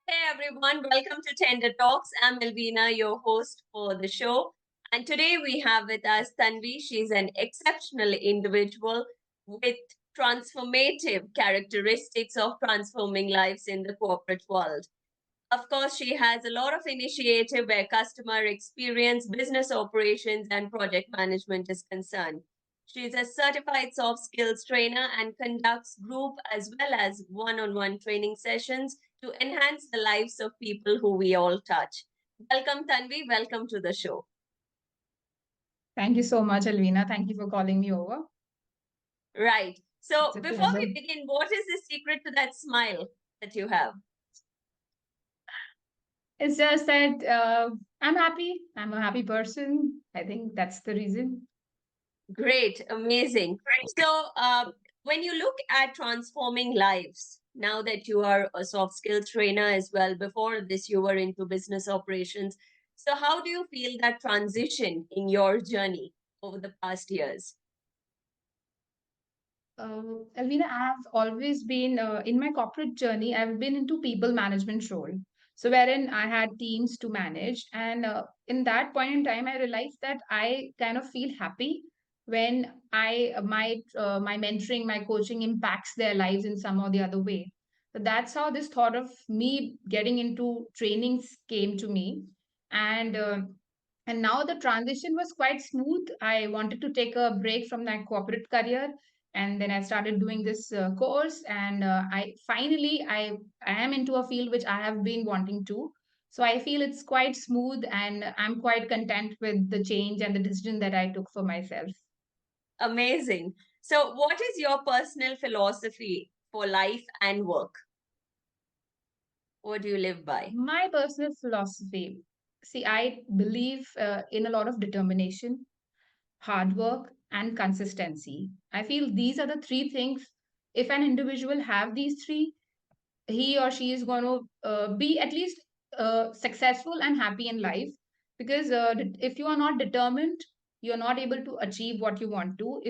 Hey everyone, welcome to Tender Talks. I'm Elvina, your host for the show. And today we have with us Tanvi. She's an exceptional individual with transformative characteristics of transforming lives in the corporate world. Of course, she has a lot of initiative where customer experience, business operations, and project management is concerned. She is a certified soft skills trainer and conducts group as well as one on one training sessions to enhance the lives of people who we all touch. Welcome, Tanvi. Welcome to the show. Thank you so much, Alvina. Thank you for calling me over. Right. So, It's a before pleasure. we begin, what is the secret to that smile that you have? It's just that I'm happy. I'm a happy person. I think that's the reason. Great, amazing. So, when you look at transforming lives, now that you are a soft skills trainer as well, before this, you were into business operations. So, how do you feel that transition in your journey over the past years? Alvina, I have always been in my corporate journey. I've been into people management role. So wherein I had teams to manage, and in that point in time, I realized that I kind of feel happy when my mentoring, my coaching impacts their lives in some or the other way. So that's how this thought of me getting into trainings came to me, and. And now the transition was quite smooth. I wanted to take a break from my corporate career, and then I started doing this course, and I am into a field which I have been wanting to. So I feel it's quite smooth, and I'm quite content with the change and the decision that I took for myself. Amazing. So, what is your personal philosophy for life and work? What do you live by? My personal philosophy, see, I believe in a lot of determination, hard work, and consistency. I feel these are the three things. If an individual have these three, he or she is going to be at least successful and happy in life, because if you are not determined, you are not able to achieve what you want to.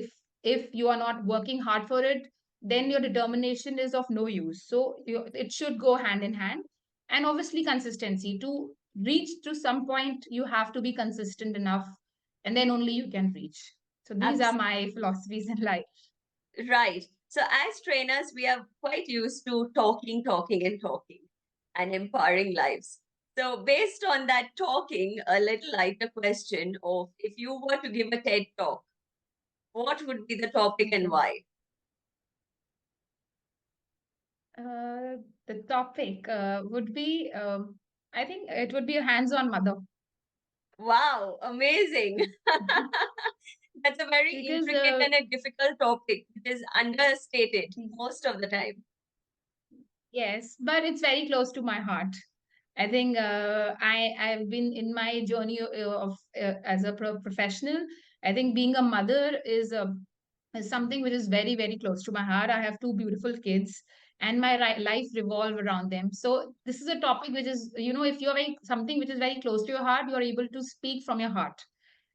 If you are not working hard for it, then your determination is of no use. So it should go hand in hand. And obviously consistency, to reach to some point you have to be consistent enough, and then only you can reach. So these are my philosophies in life. Right. So, as trainers, we are quite used to talking, and empowering lives. So, based on that talking, a little lighter question of if you were to give a TED talk, what would be the topic and Okay. why? The topic would be, I think it would be a hands-on mother. Wow, amazing. That's a very Because, intricate and a difficult topic. It is understated most of the time. yes, but it's very close to my heart. I think I've been in my journey of as a professional. I think being a mother is something which is very, very close to my heart. I have two beautiful kids, and my life revolve around them. So this is a topic which is, if you're very something which is very close to your heart, you are able to speak from your heart.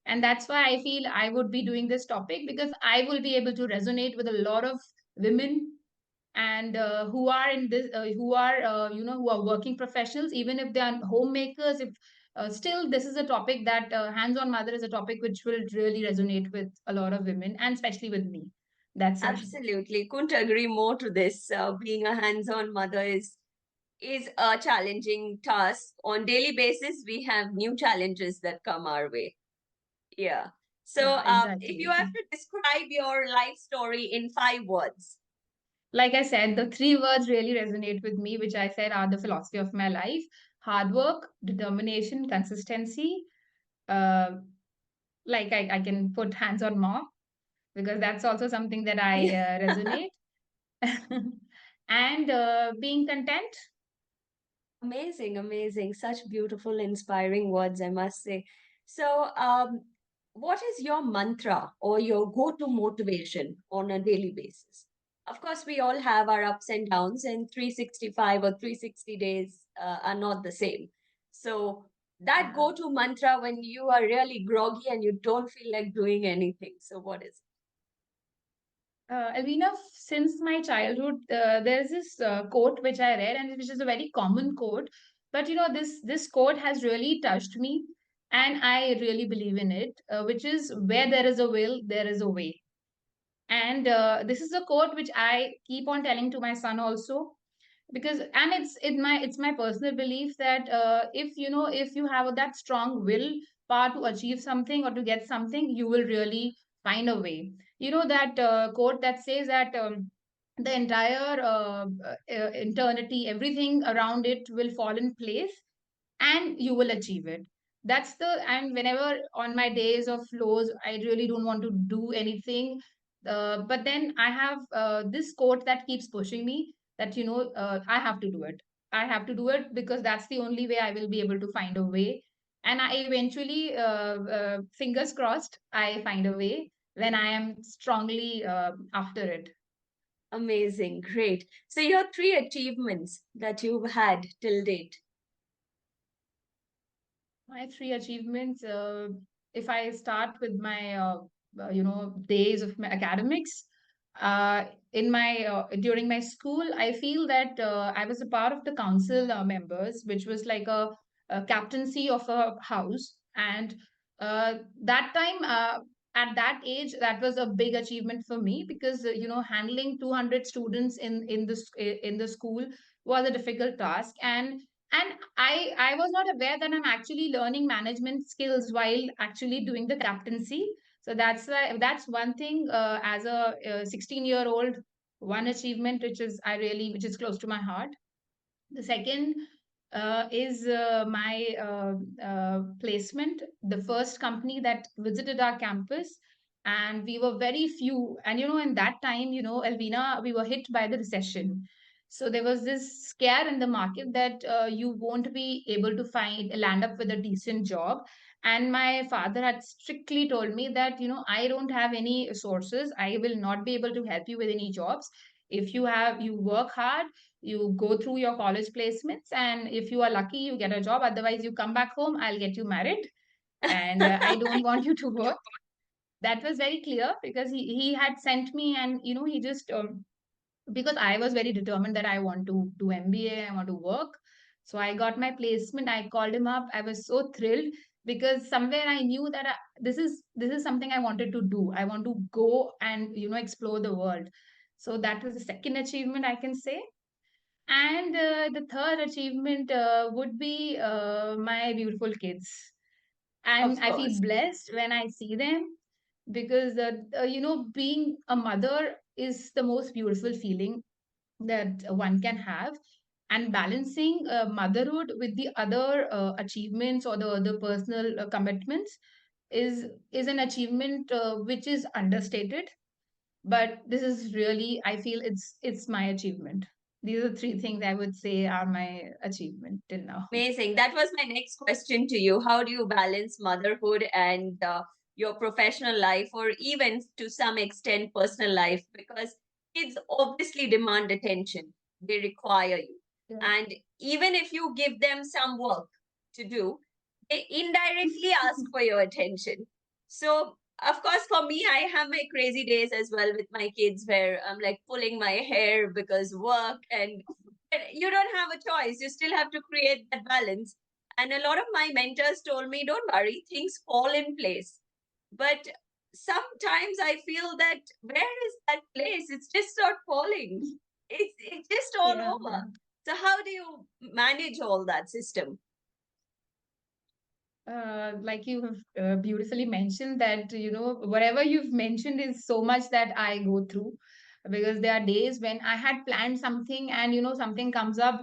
And that's why I feel I would be doing this topic, because I will be able to resonate with a lot of women, and who are in this who are who are working professionals, even if they are homemakers. If still this is a topic that hands-on mother is a topic which will really resonate with a lot of women, and especially with me. That's it. Absolutely. Couldn't agree more to this. Being a hands-on mother is a challenging task. On daily basis, we have new challenges that come our way. Yeah. So, Yeah, if you exactly. have to describe your life story in 5 words, Like I said, the three words really resonate with me, which I said are the philosophy of my life: hard work, determination, consistency. uh, I can put hands on mom, because that's also something that I yeah, resonate. And being content. amazing, amazing. Such beautiful, inspiring words, I must say. So, what is your mantra or your go-to motivation on a daily basis? Of course, we all have our ups and downs, and 365 or 360 days are not the same. So, that Yeah. go-to mantra when you are really groggy and you don't feel like doing anything. So, what is Alvina, since my childhood, there's this quote which I read, and which is a very common quote. But this quote has really touched me, and I really believe in it. Which is, where there is a will, there is a way. And this is a quote which I keep on telling to my son also, because, and it's my personal belief that if you have that strong will power to achieve something or to get something, you will really find a way. That quote that says that the entire eternity, everything around it will fall in place, and you will achieve it. And whenever on my days of lows, I really don't want to do anything, but then I have this quote that keeps pushing me, that I have to do it. I have to do it, because that's the only way I will be able to find a way. And I eventually, fingers crossed, I find a way when I am strongly after it. Amazing, great. So your three achievements that you've had till date. My three achievements, if I start with my, days of my academics, in my during my school, I feel that I was a part of the council members, which was like a captaincy of a house. And that time, at that age, that was a big achievement for me, because handling 200 students in the school was a difficult task. And I was not aware that I'm actually learning management skills while actually doing the captaincy. So that's one thing, as a 16-year-old, one achievement which is close to my heart. The second is my placement, the first company that visited our campus. And we were very few. And, in that time, Elvina, we were hit by the recession. So there was this scare in the market that you won't be able to land up with a decent job. And my father had strictly told me that, I don't have any sources. I will not be able to help you with any jobs. If you work hard, you go through your college placements, and if you are lucky, you get a job. Otherwise, you come back home, I'll get you married, and I don't want you to work. That was very clear, because he had sent me, and he just, because I was very determined that I want to do MBA, I want to work. So I got my placement. I called him up. I was so thrilled, because somewhere I knew that this is something I wanted to do. I want to go and explore the world. So that was the second achievement, I can say. And the third achievement would be my beautiful kids. And Of I feel course. blessed when I see them, because being a mother is the most beautiful feeling that one can have. And balancing motherhood with the other achievements or the other personal commitments is an achievement which is understated. But this is really, I feel it's my achievement. These are three things I would say are my achievement till now. Amazing. That was my next question to you. How do you balance motherhood and your professional life, or even to some extent personal life? Because kids obviously demand attention, they require you. Yeah. And even if you give them some work to do, they indirectly ask for your attention. So, of course, for me, I have my crazy days as well with my kids where I'm like pulling my hair because work, and but you don't have a choice. You still have to create that balance. And a lot of my mentors told me, don't worry, things fall in place. But sometimes I feel that where is that place? It's just not falling. It's just all Yeah, over. yeah. So how do you manage all that system? Like you have beautifully mentioned, that whatever you've mentioned is so much that I go through, because there are days when I had planned something, and something comes up,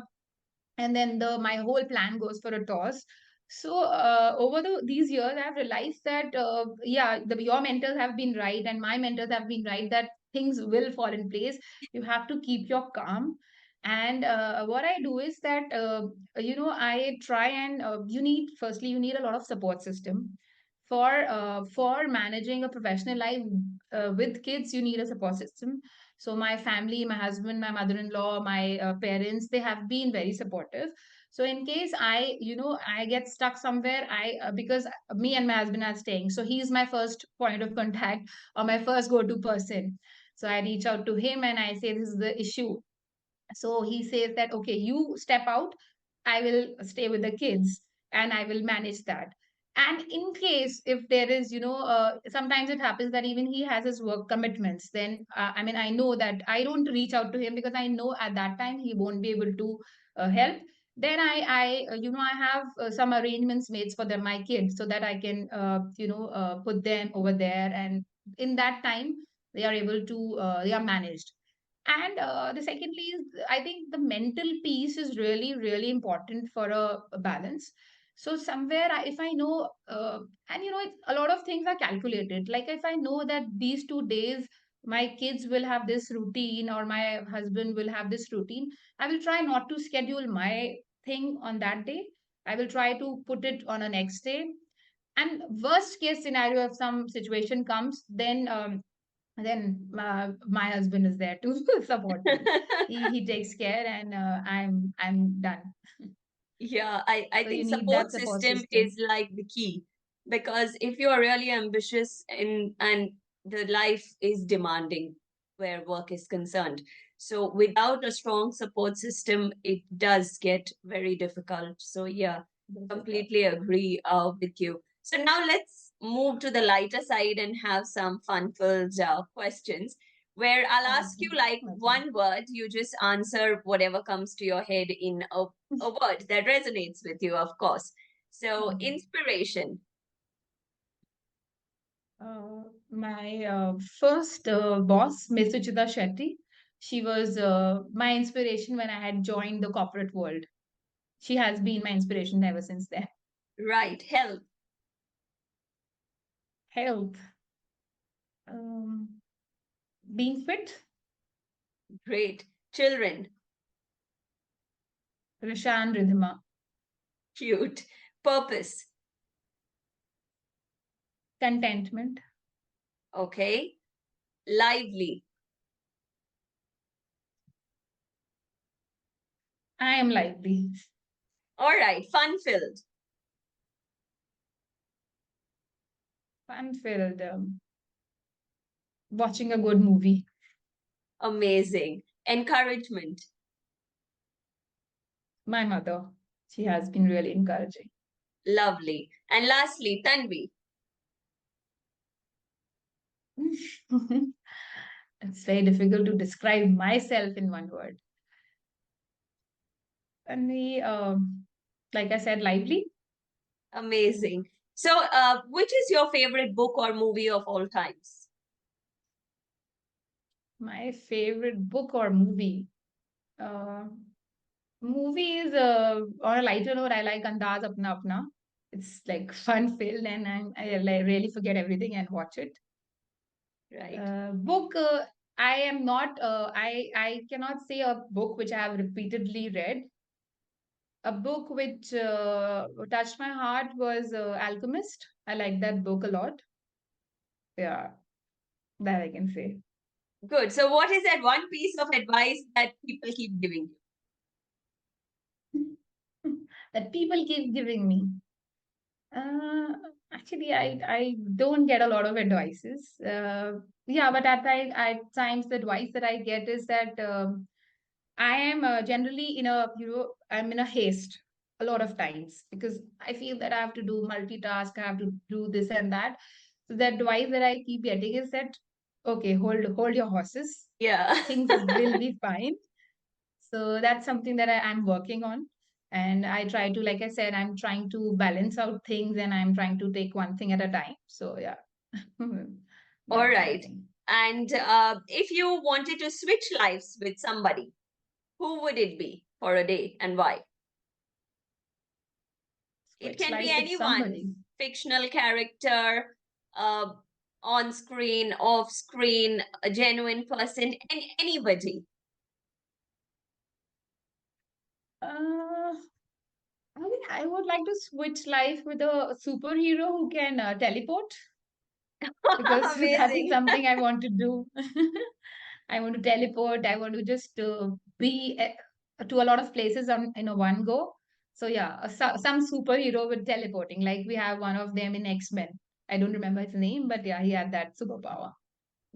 and then my whole plan goes for a toss. So over these years, I've realized that yeah, your mentors have been right, and my mentors have been right, that things will fall in place. You have to keep your calm. And what I do is that I try and you need a lot of support system for managing a professional life. With kids, you need a support system. So my family, my husband, my mother-in-law, my parents, they have been very supportive. So in case I get stuck somewhere, because me and my husband are staying, so he's my first point of contact, or my first go-to person. So I reach out to him and I say, this is the issue. So he says that, okay, you step out, I will stay with the kids and I will manage that. And in case if there is, sometimes it happens that even he has his work commitments, then I mean, I know that I don't reach out to him because I know at that time he won't be able to help. Then I have some arrangements made for them, my kids, so that I can, put them over there. And in that time, they are managed. And the secondly is, I think the mental piece is really, really important for a balance. So somewhere, if I know, and a lot of things are calculated. Like if I know that these 2 days my kids will have this routine or my husband will have this routine, I will try not to schedule my thing on that day. I will try to put it on a next day. And worst case scenario, if some situation comes, then my husband is there to support me. He takes care, and I'm done. Yeah, I So think you need that support support system is system. like the key, because if you are really ambitious in and the life is demanding where work is concerned. So without a strong support system, it does get very difficult. So yeah, Difficult. completely agree with you. So now let's move to the lighter side and have some fun-filled questions where I'll ask you Okay. like Okay. one word, you just answer whatever comes to your head in a word that resonates with you, of course. So, Okay. inspiration. My first boss, Miss Suchita Shetty, she was my inspiration when I had joined the corporate world. She has been my inspiration ever since then. Right. Health. Health, um, being fit, Great. Children. Rishan Ridhima, Cute. Purpose. contentment. Okay. Lively. I am lively. All right. Fun filled. Fun filled. Watching a good movie. Amazing. Encouragement. My mother, she has been really encouraging. Lovely. And lastly, Tanvi. It's very difficult to describe myself in one word. And like I said, lively. Amazing. So, which is your favorite book or movie of all times? My favorite book or movie. Uh, Movies, on a lighter note, I like Andaz Apna Apna. It's like fun filled, and I like really forget everything and watch it. Right. Book, I am not. I cannot say a book which I have repeatedly read. A book which touched my heart was Alchemist. I like that book a lot. Yeah, that I can say. Good. So, what is that one piece of advice that people keep giving you? That people keep giving me. Uh, Actually, I don't get a lot of advices. Yeah, but at times the advice that I get is that I am generally I'm in a haste a lot of times because I feel that I have to do multitask, I have to do this and that. So the advice that I keep getting is that okay, hold your horses, Yeah. things will be fine. So that's something that I'm working on. And I try to, like I said, I'm trying to balance out things and I'm trying to take one thing at a time. So yeah, All that's my right. thing. And if you wanted to switch lives with somebody, who would it be for a day and why? It Switch can be life with anyone, somebody. fictional character, uh, on screen, off screen, a genuine person, and anybody. Uh, I mean, I would like to switch life with a superhero who can teleport because that is Amazing. something I want to do. I want to teleport. I want to just be to a lot of places on in a one go. So yeah, some superhero with teleporting. Like we have one of them in X-Men. I don't remember his name, but yeah, he had that superpower.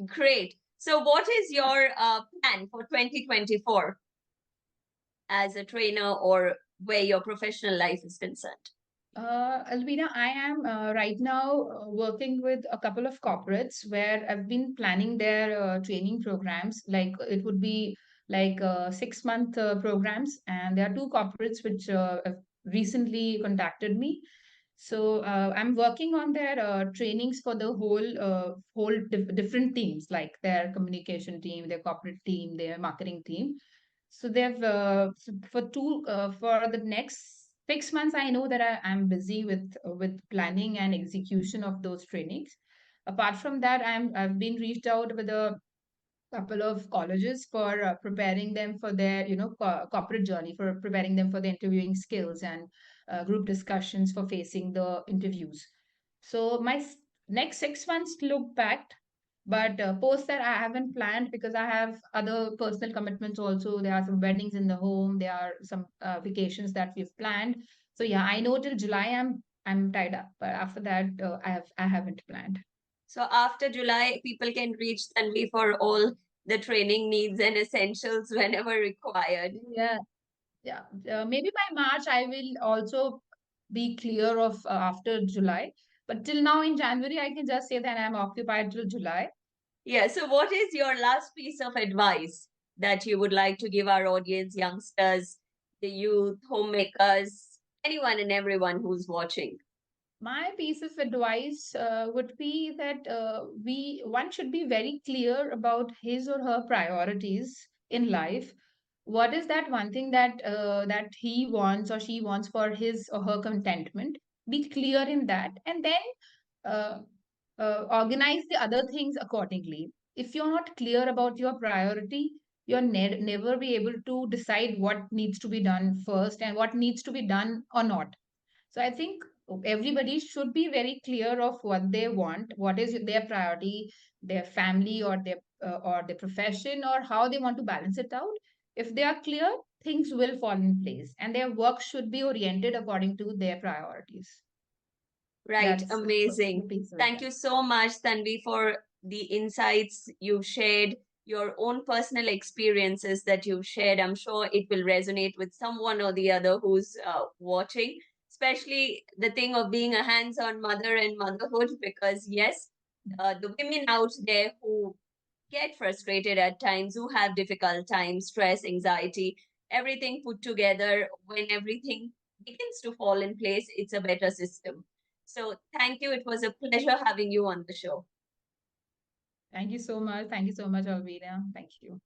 Great. So, what is your plan for 2024 as a trainer or where your professional life is concerned? Alvina, I am right now working with a couple of corporates where I've been planning their training programs. Like it would be like 6 month programs, and there are two corporates which have recently contacted me. So I'm working on their trainings for the whole different teams, like their communication team, their corporate team, their marketing team. So they've for the next 6 months, I know that I'm busy with planning and execution of those trainings. Apart from that, I've been reached out with a couple of colleges for preparing them for their corporate journey, for preparing them for the interviewing skills and group discussions for facing the interviews. So my next 6 months look packed, but post that I haven't planned because I have other personal commitments also. There are some weddings in the home, there are some vacations that we've planned. So yeah, I know till July I'm tied up, but after that I haven't planned. So, after July, people can reach Tanvi for all the training needs and essentials whenever required. Yeah. Yeah, maybe by March I will also be clear of after July. But till now in January, I can just say that I'm occupied till July. Yeah. So, what is your last piece of advice that you would like to give our audience, youngsters, the youth, homemakers, anyone and everyone who's watching? My piece of advice would be that we one should be very clear about his or her priorities in life. What is that one thing that he wants or she wants for his or her contentment? Be clear in that, and then uh, organize the other things accordingly. If you're not clear about your priority, you're never be able to decide what needs to be done first and what needs to be done or not. So I think everybody should be very clear of what they want, what is their priority, their family or their profession, or how they want to balance it out. If they are clear, things will fall in place, and their work should be oriented according to their priorities. Right, That's the amazing. piece of Thank advice. you so much, Tanvi, for the insights you've shared, your own personal experiences that you've shared. I'm sure it will resonate with someone or the other who's watching, especially the thing of being a hands on mother and motherhood, because, yes, the women out there who get frustrated at times, who have difficult times, stress, anxiety, everything put together, when everything begins to fall in place, it's a better system. So thank you. It was a pleasure having you on the show. Thank you so much. Thank you so much, Alvina. Thank you.